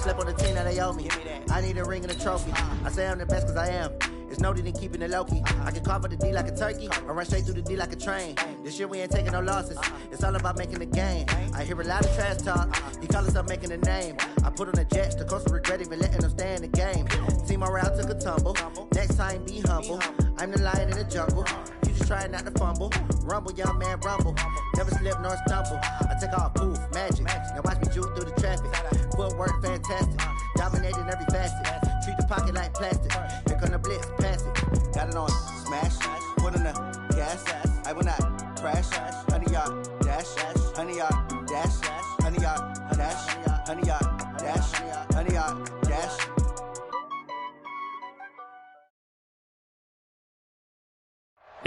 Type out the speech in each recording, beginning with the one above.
slept on the team that they owe me. I need a ring and a trophy. I say I'm the best cause I am. It's no need in keeping it low-key. I can carve up the D like a turkey or run straight through the D like a train. This year we ain't taking no losses. It's all about making the game. I hear a lot of trash talk. He call himself making a name. I put on the Jets. The coach will regret even letting them stay in the game. Team morale took a tumble. Next time be humble. I'm the lion in the jungle. You just trying not to fumble. Rumble, young man, rumble. Never slip nor stumble. I take off, poof, magic. Now watch me juke through the traffic. Footwork fantastic. Dominating every facet. Treat the pocket like plastic. Here come the blitz, pass it. Got it on smash. Put on the gas. I will not crash. 100 yard dash. 100 yard dash. 100 yard dash. 100 yard dash. 100 yard dash.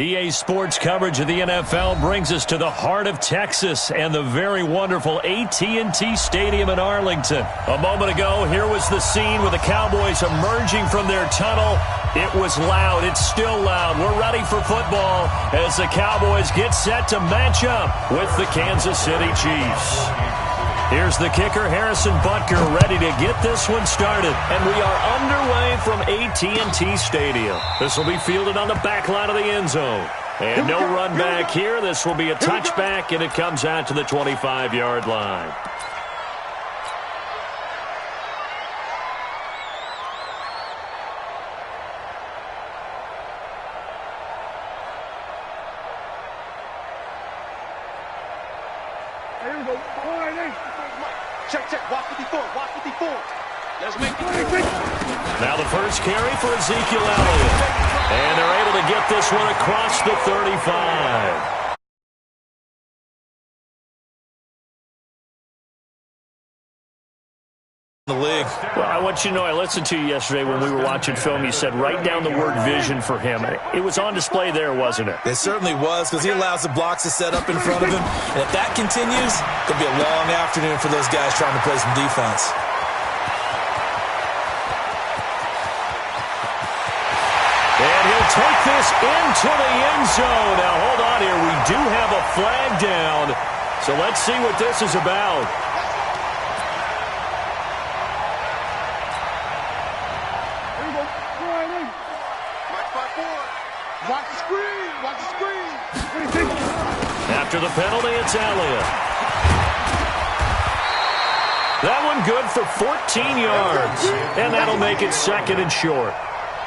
EA Sports coverage of the NFL brings us to the heart of Texas and the very wonderful AT&T Stadium in Arlington. A moment ago, here was the scene with the Cowboys emerging from their tunnel. It was loud. It's still loud. We're ready for football as the Cowboys get set to match up with the Kansas City Chiefs. Here's the kicker, Harrison Butker, ready to get this one started. And we are underway from AT&T Stadium. This will be fielded on the back line of the end zone. And no run back here. This will be a touchback, and it comes out to the 25-yard line. Check. Watch 54. Let's make it. Now the first carry for Ezekiel Elliott. And they're able to get this one across the 35. The league. Well, I want you to know, I listened to you yesterday when we were watching film. You said write down the word vision for him. It was on display there, wasn't it? It certainly was, because he allows the blocks to set up in front of him. And if that continues, it could be a long afternoon for those guys trying to play some defense. And he'll take this into the end zone. Now, hold on here. We do have a flag down. So let's see what this is about. Watch the screen. After the penalty, it's Elliott. That one good for 14 yards. And that'll make it second and short.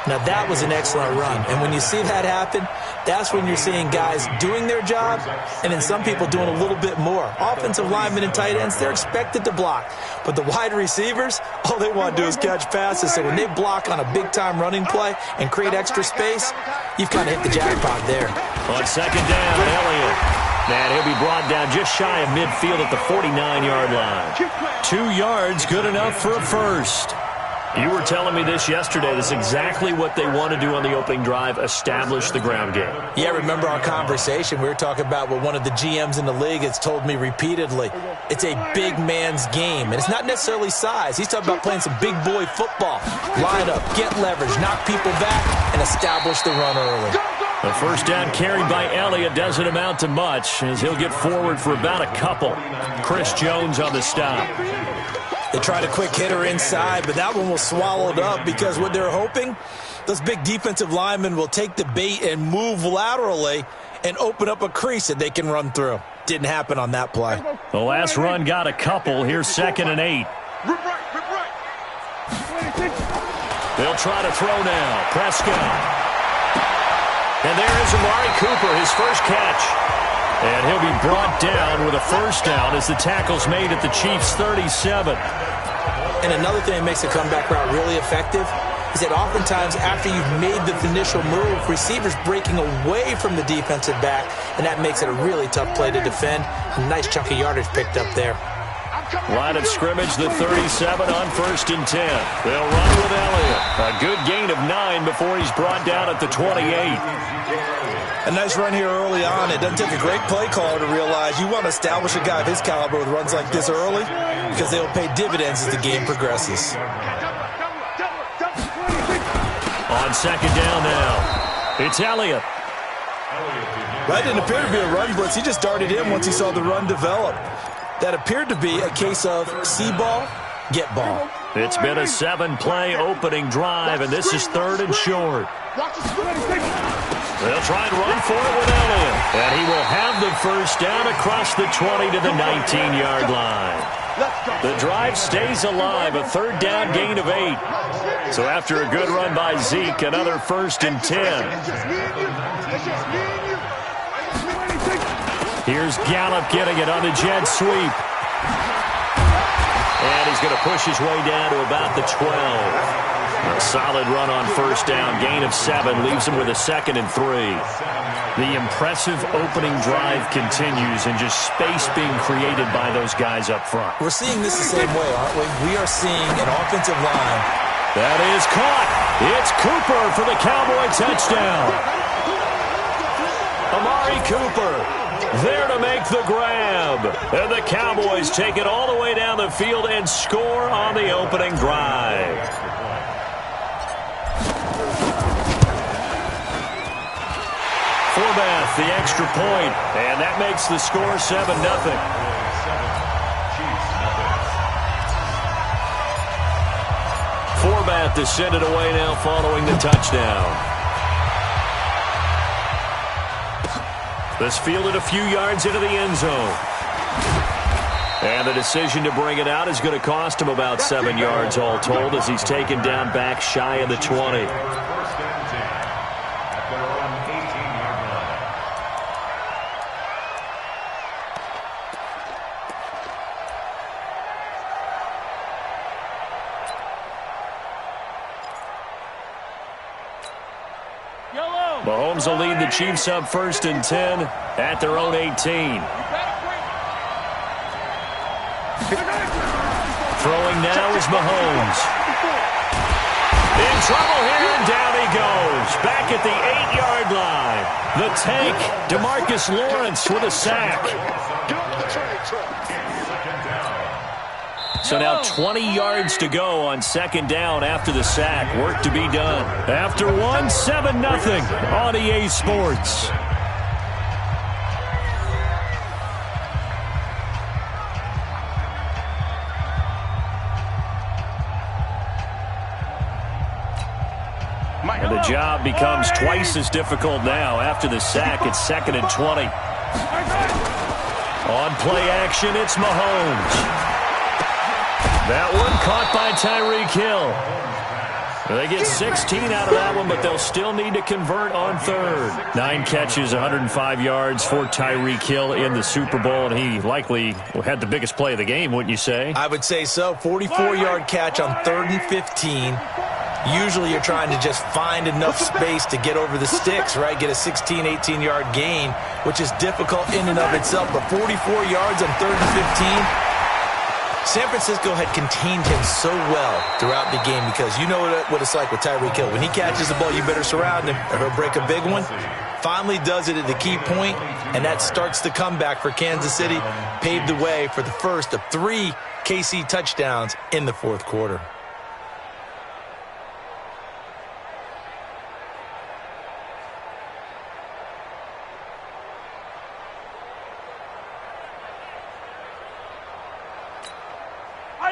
Now, that was an excellent run. And when you see that happen, that's when you're seeing guys doing their job and then some people doing a little bit more. Offensive linemen and tight ends, they're expected to block. But the wide receivers, all they want to do is catch passes. So when they block on a big-time running play and create extra space, you've kind of hit the jackpot there. On second down, Elliott. And he'll be brought down just shy of midfield at the 49-yard line. 2 yards, good enough for a first. You were telling me this yesterday. This is exactly what they want to do on the opening drive, establish the ground game. Yeah, remember our conversation. We were talking about what one of the GMs in the league has told me repeatedly. It's a big man's game, and it's not necessarily size. He's talking about playing some big boy football. Line up, get leverage, knock people back, and establish the run early. The first down carried by Elliott doesn't amount to much as he'll get forward for about a couple. Chris Jones on the stop. They tried a quick hitter inside, but that one was swallowed up because what they're hoping, those big defensive linemen will take the bait and move laterally and open up a crease that they can run through. Didn't happen on that play. The last run got a couple. Here's 2nd and 8. They'll try to throw now. Prescott. And there is Amari Cooper, his first catch. And he'll be brought down with a first down as the tackle's made at the Chiefs' 37. And another thing that makes the comeback route really effective is that oftentimes after you've made the initial move, receivers breaking away from the defensive back, and that makes it a really tough play to defend. A nice chunk of yardage picked up there. Line of scrimmage, the 37 on 1st and 10. They'll run with Elliott. A good gain of 9 before he's brought down at the 28. A nice run here early on. It doesn't take a great play caller to realize you want to establish a guy of his caliber with runs like this early because they'll pay dividends as the game progresses. On second down now, it's Elliott. That didn't appear to be a run blitz. He just darted in once he saw the run develop. That appeared to be a case of see ball, get ball. It's been a 7-play opening drive, and this is 3rd and short. They'll try and run for it with Elliott. And he will have the first down across the 20 to the 19-yard line. The drive stays alive, a 3rd down gain of 8. So after a good run by Zeke, another 1st and 10. Here's Gallup getting it on the jet sweep. And he's going to push his way down to about the 12. A solid run on 1st down, gain of 7, leaves him with a 2nd and 3. The impressive opening drive continues, and just space being created by those guys up front. We're seeing this the same way, aren't we? We are seeing an offensive line. That is caught. It's Cooper for the Cowboy touchdown. Amari Cooper there to make the grab. And the Cowboys take it all the way down the field and score on the opening drive. Forbath, the extra point, and that makes the score 7-0. Forbath to send it away now following the touchdown. This fielded a few yards into the end zone. And the decision to bring it out is going to cost him about 7 yards all told, as he's taken down back shy of the 20. Mahomes will lead the Chiefs up 1st and 10 at their own 18. Throwing now is Mahomes. In trouble here, and down he goes. Back at the 8-yard line. The tank, DeMarcus Lawrence with a sack. So now 20 yards to go on 2nd down after the sack. Work to be done. After one, 7-0 on EA Sports. And the job becomes twice as difficult now. After the sack, it's 2nd and 20. On play action, it's Mahomes. That one caught by Tyreek Hill. They get 16 out of that one, but they'll still need to convert on 3rd. 9 catches, 105 yards for Tyreek Hill in the Super Bowl, and he likely had the biggest play of the game, wouldn't you say? I would say so. 44-yard catch on 3rd and 15. Usually you're trying to just find enough space to get over the sticks, right? Get a 16, 18-yard gain, which is difficult in and of itself. But 44 yards on 3rd and 15. San Francisco had contained him so well throughout the game, because you know what it's like with Tyreek Hill. When he catches the ball, you better surround him or he'll break a big one. Finally does it at the key point, and that starts the comeback for Kansas City. Paved the way for the first of 3 KC touchdowns in the 4th quarter.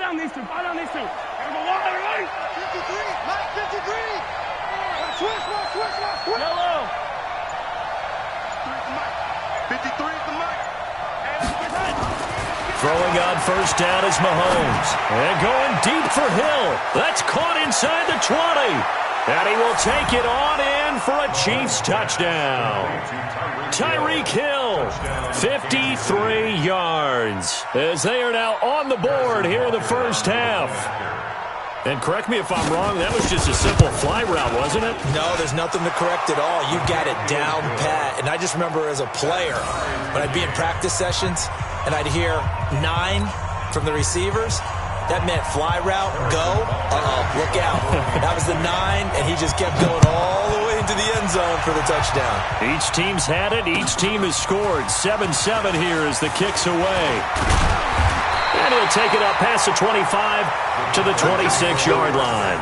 These two. Gotta go wide, right? 53, Mike, 53. Switch. Yellow. 53 is the Mike. Throwing on 1st down is Mahomes. And going deep for Hill. That's caught inside the 20. And he will take it on in for a Chiefs touchdown. Tyreek Hill, 53 yards, as they are now on the board here in the 1st half. And correct me if I'm wrong, that was just a simple fly route, wasn't it? No, there's nothing to correct at all. You got it down pat. And I just remember as a player, when I'd be in practice sessions and I'd hear 9 from the receivers, that meant fly route, go, look out. That was the 9, and he just kept going all the way into the end zone for the touchdown. Each team's had it. Each team has scored. 7-7 here as the kick's away. And he'll take it up past the 25 to the 26-yard line.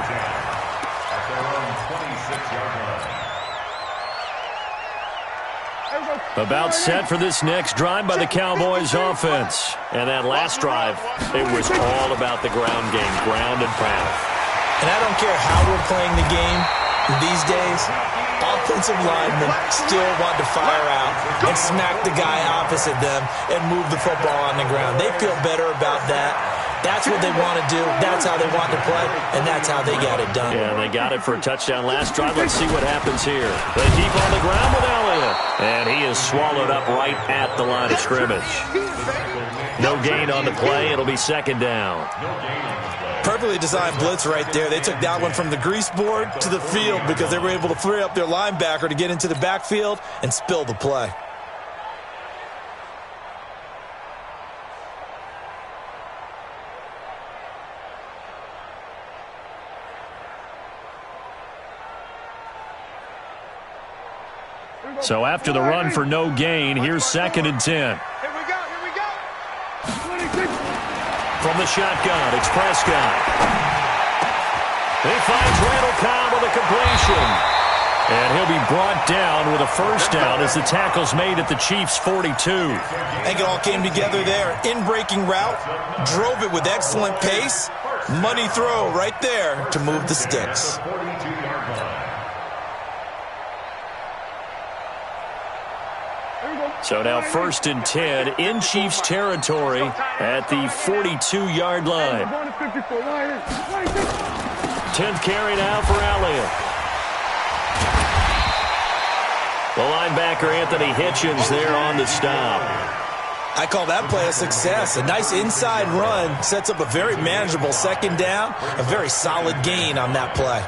There we go. About set for this next drive by the Cowboys offense. And that last drive, it was all about the ground game, ground and pound. And I don't care how we're playing the game these days, offensive linemen still want to fire out and smack the guy opposite them and move the football on the ground. They feel better about that. That's what they want to do. That's how they want to play, and that's how they got it done. Yeah, they got it for a touchdown last drive. Let's see what happens here. They keep on the ground with Elliott, and he is swallowed up right at the line of scrimmage. No gain on the play. It'll be second down. Perfectly designed blitz right there. They took that one from the grease board to the field because they were able to free up their linebacker to get into the backfield and spill the play. So after the run for no gain, here's second and 10. Here we go, here we go. 26. From the shotgun, it's Prescott. He finds Randall Cobb with a completion. And he'll be brought down with a first down as the tackle's made at the Chiefs' 42. I think it all came together there. In-breaking route, drove it with excellent pace. Money throw right there to move the sticks. So now first and 10 in Chiefs territory at the 42-yard line. 10th carry now for Elliott. The linebacker Anthony Hitchens there on the stop. I call that play a success. A nice inside run sets up a very manageable second down. A very solid gain on that play.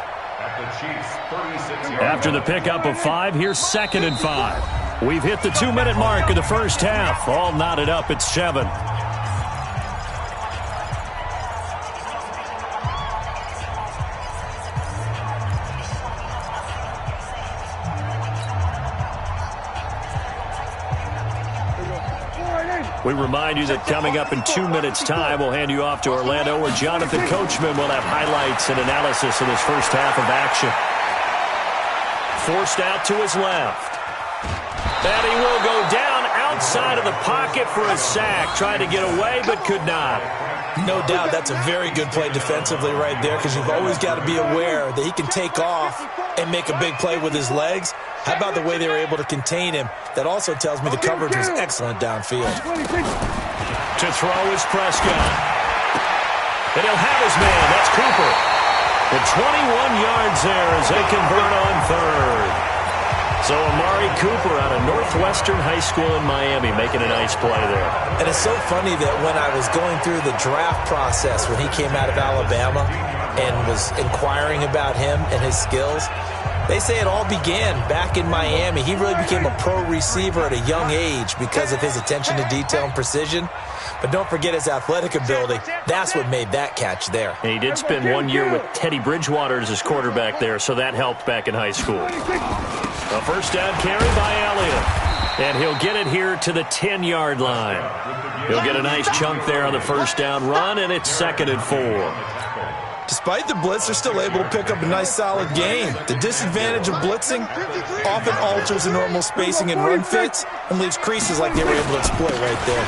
After the pickup of 5, here's second and 5. We've hit the 2-minute mark of the first half. All knotted up at 7. We remind you that coming up in 2 minutes' time, we'll hand you off to Orlando, where Jonathan Coachman will have highlights and analysis of this first half of action. Forced out to his left. And he will go down outside of the pocket for a sack. Tried to get away, but could not. No doubt that's a very good play defensively right there, because you've always got to be aware that he can take off and make a big play with his legs. How about the way they were able to contain him? That also tells me the coverage was excellent downfield. To throw is Prescott. And he'll have his man. That's Cooper. The 21 yards there as they convert on third. So Amari Cooper out of Northwestern High School in Miami making a nice play there. And it's so funny that when I was going through the draft process when he came out of Alabama and was inquiring about him and his skills, they say it all began back in Miami. He really became a pro receiver at a young age because of his attention to detail and precision. But don't forget his athletic ability. That's what made that catch there. And he did spend 1 year with Teddy Bridgewater as his quarterback there, so that helped back in high school. A first down carry by Elliott. And he'll get it here to the 10-yard line. He'll get a nice chunk there on the first down run, and it's second and 4. Despite the blitz, they're still able to pick up a nice solid gain. The disadvantage of blitzing often alters the normal spacing and run fits and leaves creases like they were able to exploit right there.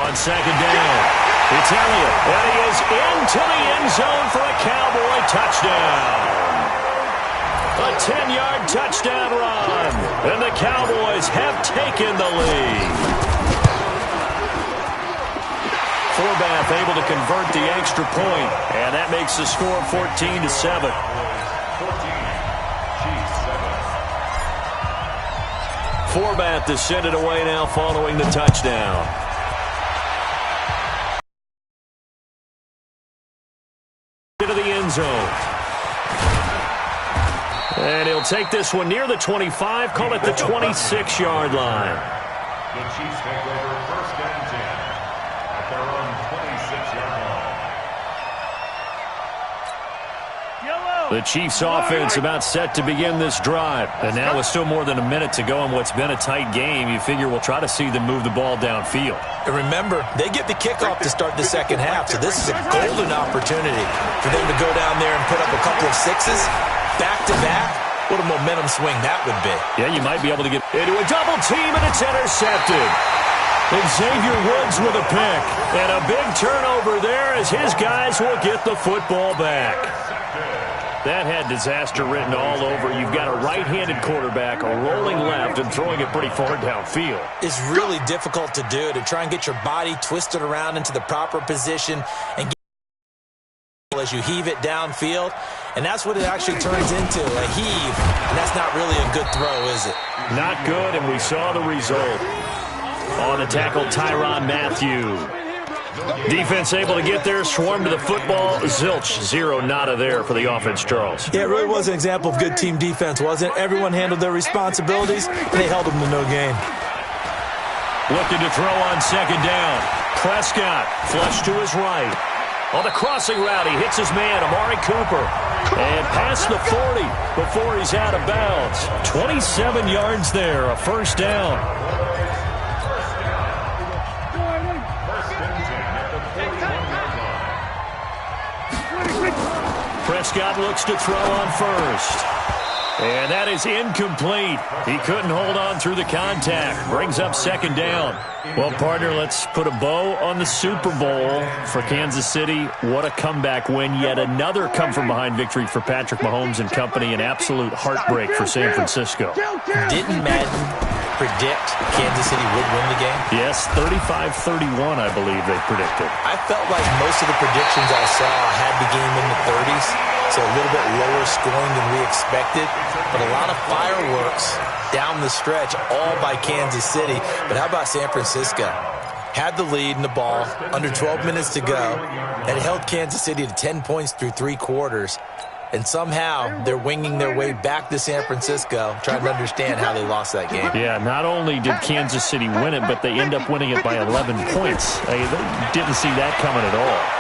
On second down, it's Elliott, and he is into the end zone for a Cowboy touchdown. A 10-yard touchdown run, and the Cowboys have taken the lead. Forbath able to convert the extra point, and that makes the score 14-7. Forbath to send it away now following the touchdown. Into the end zone. And he'll take this one near the 25, call it the 26-yard line. The Chiefs take over first and 10 at their own 26-yard line. The Chiefs offense about set to begin this drive. And now with still more than a minute to go in what's been a tight game, you figure we'll try to see them move the ball downfield. And remember, they get the kickoff to start the second half, so this is a golden opportunity for them to go down there and put up a couple of sixes back-to-back What a momentum swing that would be. Yeah, you might be able to get into a double team, and it's intercepted. And Xavier Woods with a pick. And a big turnover there as his guys will get the football back. That had disaster written all over. You've got a right-handed quarterback, a rolling left, and throwing it pretty far downfield. It's really difficult to do, to try and get your body twisted around into the proper position and get as you heave it downfield. And that's what it actually turns into, a heave. And that's not really a good throw, is it? Not good, and we saw the result. On the tackle, Tyrann Mathieu. Defense able to get there, swarm to the football. Zilch, zero, nada there for the offense, Charles. Yeah, it really was an example of good team defense, wasn't it? Everyone handled their responsibilities, and they held them to no gain. Looking to throw on second down. Prescott, flush to his right. On the crossing route, he hits his man, Amari Cooper. And past the 40 before he's out of bounds. 27 yards there, a first down. Prescott looks to throw on first. And that is incomplete. He couldn't hold on through the contact. Brings up second down. Well, partner, let's put a bow on the Super Bowl for Kansas City. What a comeback win. Yet another come-from-behind victory for Patrick Mahomes and company. An absolute heartbreak for San Francisco. Didn't Madden predict Kansas City would win the game? Yes, 35-31, I believe they predicted. I felt like most of the predictions I saw had the game in the 30s. So a little bit lower scoring than we expected, but a lot of fireworks down the stretch, all by Kansas City. But how about San Francisco? Had the lead in the ball, under 12 minutes to go, and held Kansas City to 10 points through 3 quarters. And somehow they're winging their way back to San Francisco, trying to understand how they lost that game. Yeah, not only did Kansas City win it, but they end up winning it by 11 points. They didn't see that coming at all.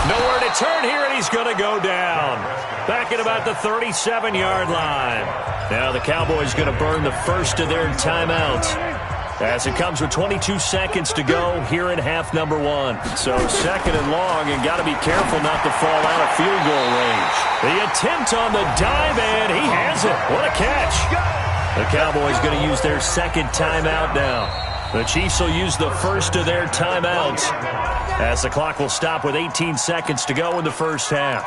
Nowhere to turn here, and he's going to go down. Back at about the 37-yard line. Now the Cowboys going to burn the first of their timeouts as it comes with 22 seconds to go here in half number 1. So second and long, and got to be careful not to fall out of field goal range. The attempt on the dive, and he has it. What a catch. The Cowboys going to use their second timeout now. The Chiefs will use the first of their timeouts as the clock will stop with 18 seconds to go in the first half.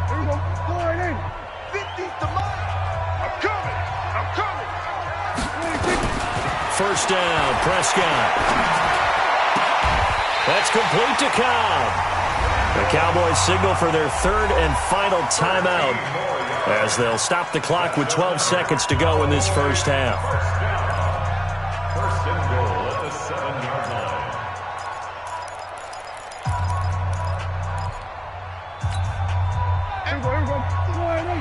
Here we go. Line in. 50's the mark. I'm coming. I'm coming. First down, Prescott. That's complete to Cobb. The Cowboys signal for their third and final timeout as they'll stop the clock with 12 seconds to go in this first half. First and goal at the 7-yard line. Here we go. Here we go. Line in.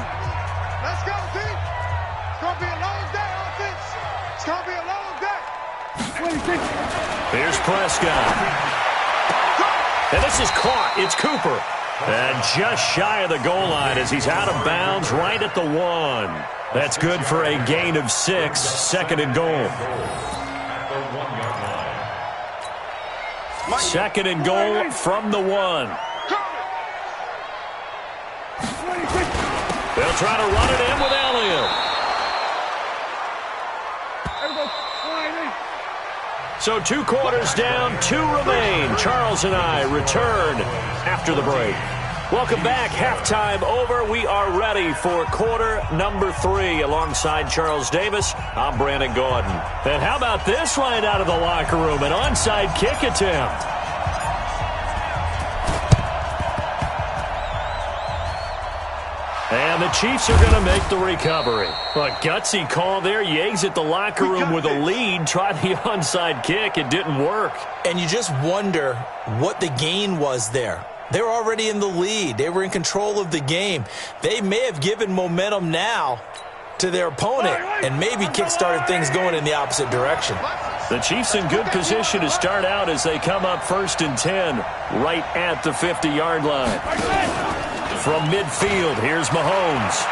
Let's go, team. It's going to be a long day, offense. It's going to be a long day. 26. Here's Prescott. And this is caught. It's Cooper. And just shy of the goal line as he's out of bounds right at the 1. That's good for a gain of 6. Second and goal. Second and goal from the 1. They'll try to run it in with Elliott. So 2 quarters down, 2 remain. Charles and I return after the break. Welcome back. Halftime over. We are ready for quarter number 3. Alongside Charles Davis, I'm Brandon Gordon. And how about this right out of the locker room? An onside kick attempt. And the Chiefs are going to make the recovery. A gutsy call there. You exit the locker room with a lead. Try the onside kick. It didn't work. And you just wonder what the gain was there. They were already in the lead. They were in control of the game. They may have given momentum now to their opponent and maybe kick-started things going in the opposite direction. The Chiefs in good position to start out as they come up 1st and 10 right at the 50-yard line. From midfield, here's Mahomes.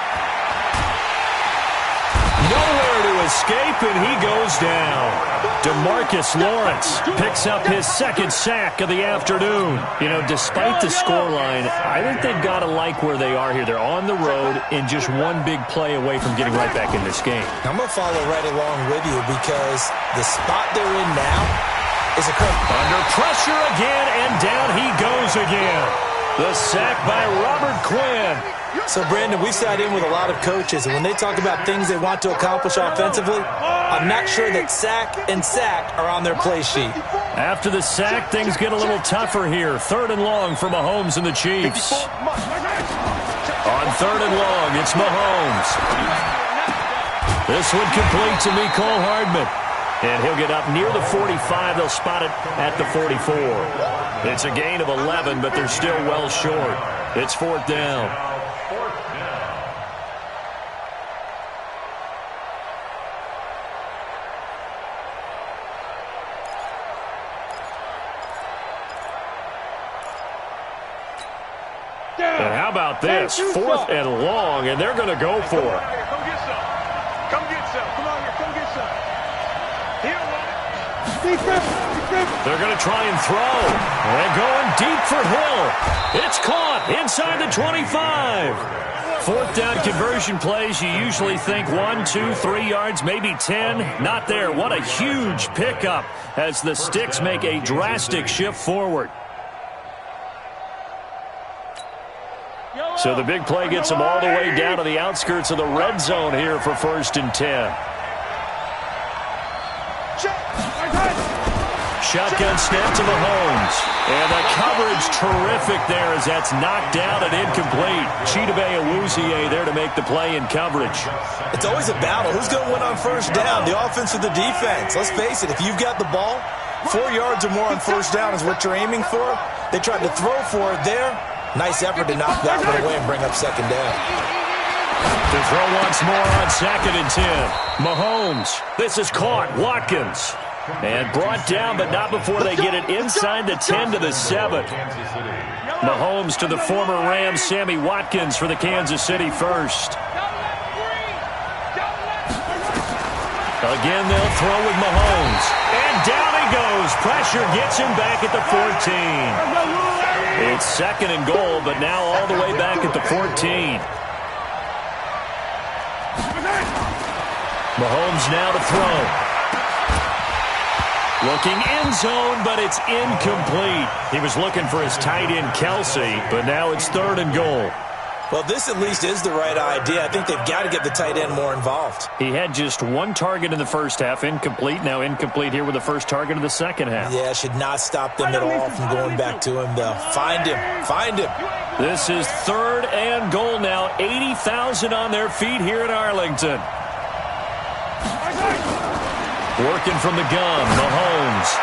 Nowhere to escape, and he goes down. DeMarcus Lawrence picks up his second sack of the afternoon. You know, despite the scoreline, I think they've got to like where they are here. They're on the road and just one big play away from getting right back in this game. I'm going to follow right along with you because the spot they're in now is a curve. Under pressure again, and down he goes again. The sack by Robert Quinn. So, Brandon, we sat in with a lot of coaches, and when they talk about things they want to accomplish offensively, I'm not sure that sack and sack are on their play sheet. After the sack, things get a little tougher here. 3rd and long for Mahomes and the Chiefs. On 3rd and long, it's Mahomes. This one complete to Mecole Hardman. And he'll get up near the 45. They'll spot it at the 44. It's a gain of 11, but they're still well short. It's 4th down. And how about this? 4th and long, and they're going to go for it. Come get some. Come get some. Come on here. Come get some. Here, They're going to try and throw. And going deep for Hill. It's caught inside the 25. 4th down conversion plays, you usually think 1, 2, 3 yards, maybe 10. Not there. What a huge pickup as the Sticks make a drastic shift forward. So the big play gets them all the way down to the outskirts of the red zone here for 1st and 10. Shotgun snap to Mahomes. And the coverage terrific there as that's knocked down and incomplete. Chidobe Awuzie there to make the play in coverage. It's always a battle. Who's going to win on 1st down, the offense or the defense? Let's face it, if you've got the ball, 4 yards or more on 1st down is what you're aiming for. They tried to throw for it there. Nice effort to knock that one away and bring up 2nd down. To throw once more on 2nd and 10. Mahomes. This is caught. Watkins. And brought down, but not before they get it inside the 10 to the 7. Mahomes to the former Rams, Sammy Watkins for the Kansas City first. Again, they'll throw with Mahomes. And down he goes. Pressure gets him back at the 14. It's 2nd and goal, but now all the way back at the 14. Mahomes now to throw. Looking end zone, but it's incomplete. He was looking for his tight end, Kelsey, but now it's 3rd and goal. Well, this at least is the right idea. I think they've got to get the tight end more involved. He had just 1 target in the first half, incomplete. Now incomplete here with the first target of the second half. Yeah, should not stop them at all from going back to him, though. Find him. Find him. This is 3rd and goal now. 80,000 on their feet here in Arlington. Working from the gun, Mahomes.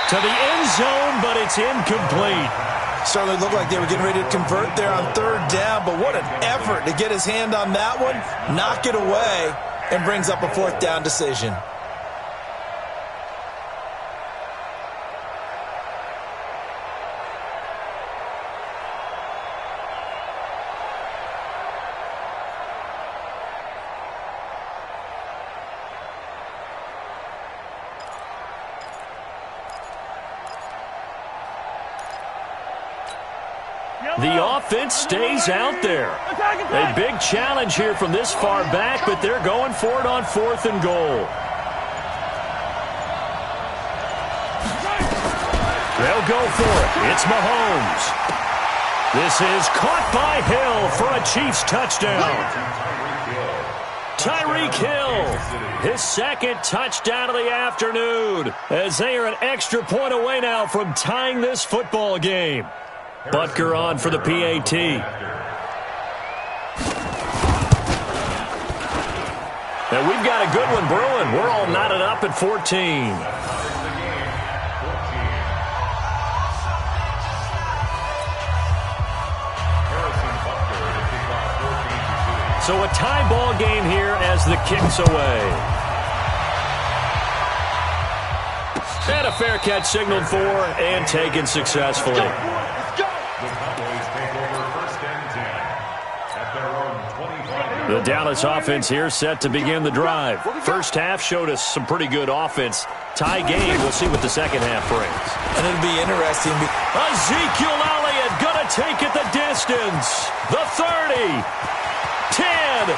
To the end zone, but it's incomplete. Certainly looked like they were getting ready to convert there on 3rd down, but what an effort to get his hand on that one, knock it away, and brings up a 4th down decision. The offense stays out there. A big challenge here from this far back, but they're going for it on 4th and goal. They'll go for it. It's Mahomes. This is caught by Hill for a Chiefs touchdown. Tyreek Hill, his 2nd touchdown of the afternoon, as they are an extra point away now from tying this football game. Butker on for the PAT. And we've got a good one brewing. We're all knotted up at 14. So a tie ball game here as the kick's away. And a fair catch signaled for and taken successfully. The Cowboys take over 1st and 10 at their own 25. The Dallas offense here set to begin the drive. First half showed us some pretty good offense. Tie game. We'll see what the second half brings. And it'll be interesting. Ezekiel Elliott going to take it the distance. The 30. 10.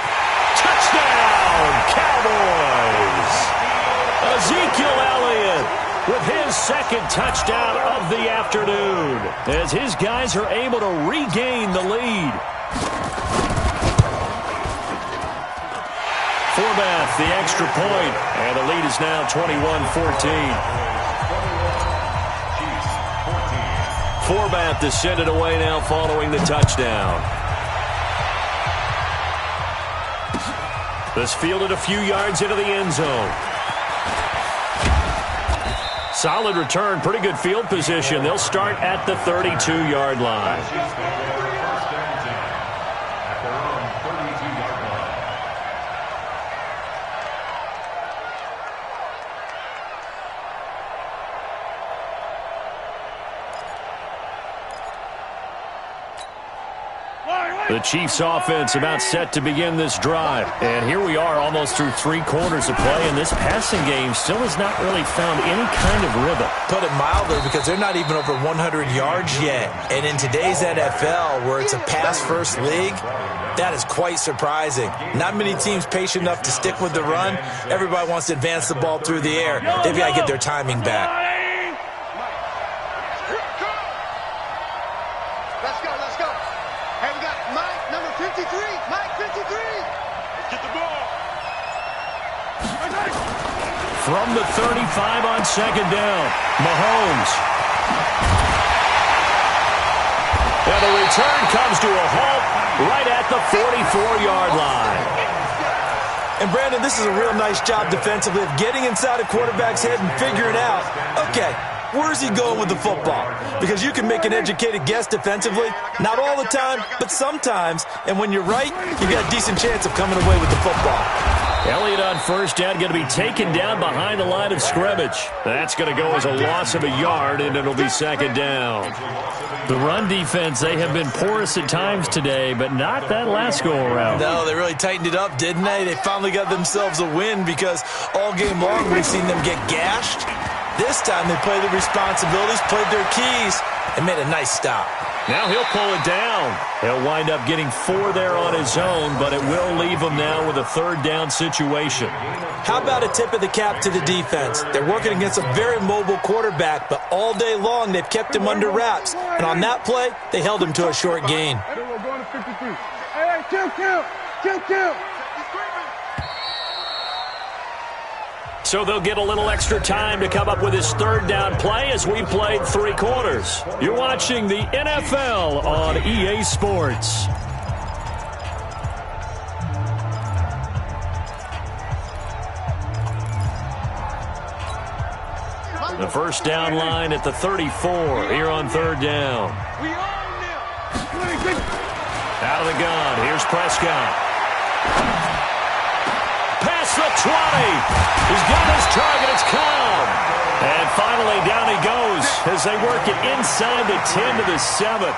Touchdown, Cowboys. Ezekiel Elliott with his second touchdown of the afternoon as his guys are able to regain the lead. Forbath, the extra point, and the lead is now 21-14. Forbath is sent it away now following the touchdown. This fielded a few yards into the end zone. Solid return, pretty good field position. They'll start at the 32-yard line. The Chiefs offense about set to begin this drive. And here we are almost through 3 quarters of play, and this passing game still has not really found any kind of rhythm. Put it mildly, because they're not even over 100 yards yet. And in today's NFL, where it's a pass-first league, that is quite surprising. Not many teams patient enough to stick with the run. Everybody wants to advance the ball through the air. They've got to get their timing back. From the 35 on second down, Mahomes. And the return comes to a halt right at the 44-yard line. And, Brandon, this is a real nice job defensively of getting inside a quarterback's head and figuring out, okay, where's he going with the football? Because you can make an educated guess defensively. Not all the time, but sometimes. And when you're right, you got a decent chance of coming away with the football. Elliott on first down, going to be taken down behind the line of scrimmage. That's going to go as a loss of a yard, and it'll be second down. The run defense, they have been porous at times today, but not that last go-around. No, they really tightened it up, didn't they? They finally got themselves a win, because all game long we've seen them get gashed. This time they played the responsibilities, played their keys, and made a nice stop. Now he'll pull it down. He'll wind up getting 4 there on his own, but it will leave him now with a third down situation. How about a tip of the cap to the defense? They're working against a very mobile quarterback, but all day long they've kept him under wraps. And on that play, they held him to a short gain. Hey, kill. So they'll get a little extra time to come up with his third down play as we played 3 quarters. You're watching the NFL on EA Sports. The first down line at the 34 here on third down. Out of the gun, here's Prescott. The 20. He's got his target. It's Cobb. And finally, down he goes as they work it inside the 10 to the 7.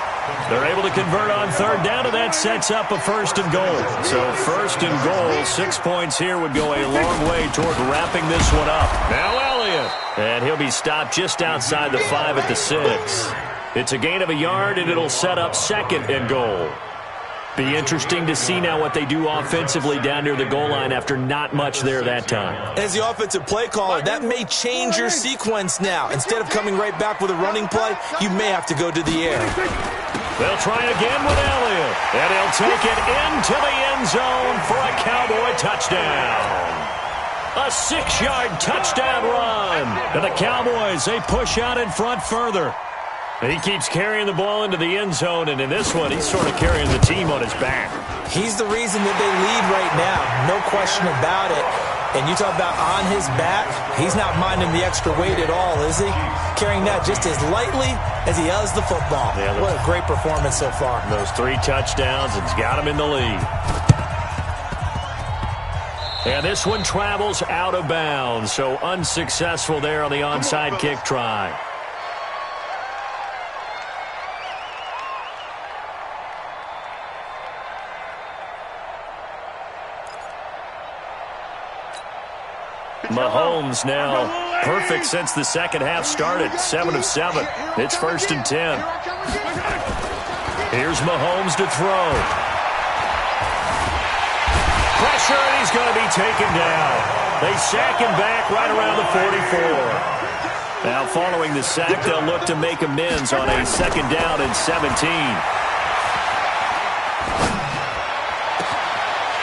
They're able to convert on third down, and that sets up a first and goal. So first and goal, 6 points here would go a long way toward wrapping this one up. Now Elliott. And he'll be stopped just outside the 5 at the 6. It's a gain of a yard, and it'll set up second and goal. Be interesting to see now what they do offensively down near the goal line after not much there that time. As the offensive play caller, that may change your sequence now. Instead of coming right back with a running play, you may have to go to the air. They'll try again with Elliott, and he'll take it into the end zone for a Cowboy touchdown. A 6-yard touchdown run. And the Cowboys, they push out in front further. He keeps carrying the ball into the end zone, and in this one, he's sort of carrying the team on his back. He's the reason that they lead right now, no question about it. And you talk about on his back, he's not minding the extra weight at all, is he? Carrying that just as lightly as he does the football. Yeah, what a great performance so far. Those 3 touchdowns, it's got him in the lead. And this one travels out of bounds, so unsuccessful there on the onside kick try. Mahomes now perfect since the second half started. 7 of 7. It's 1st and 10. Here's Mahomes to throw. Pressure, and he's going to be taken down. They sack him back right around the 44. Now, following the sack, they'll look to make amends on a 2nd down and 17.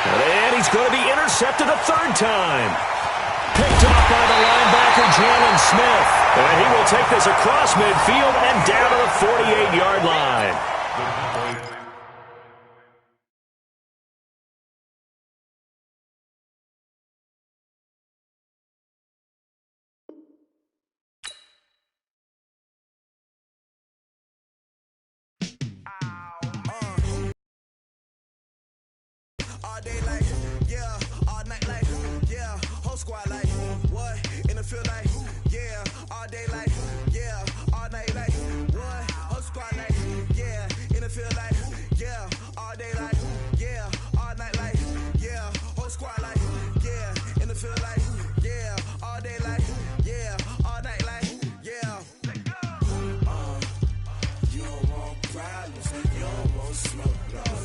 And he's going to be intercepted a 3rd time. Picked off by the linebacker, Jalen Smith. And he will take this across midfield and down to the 48-yard line. All day like, yeah, all night like, yeah, whole squad like, what, in the field like, yeah, all day like, yeah, all night like, what, whole squad like, yeah, in the field like, yeah, all day like, yeah, all night like, yeah, whole squad like, yeah, in the field like, yeah, all day like, yeah, all night like, yeah. You don't want problems, you don't want smoke, no.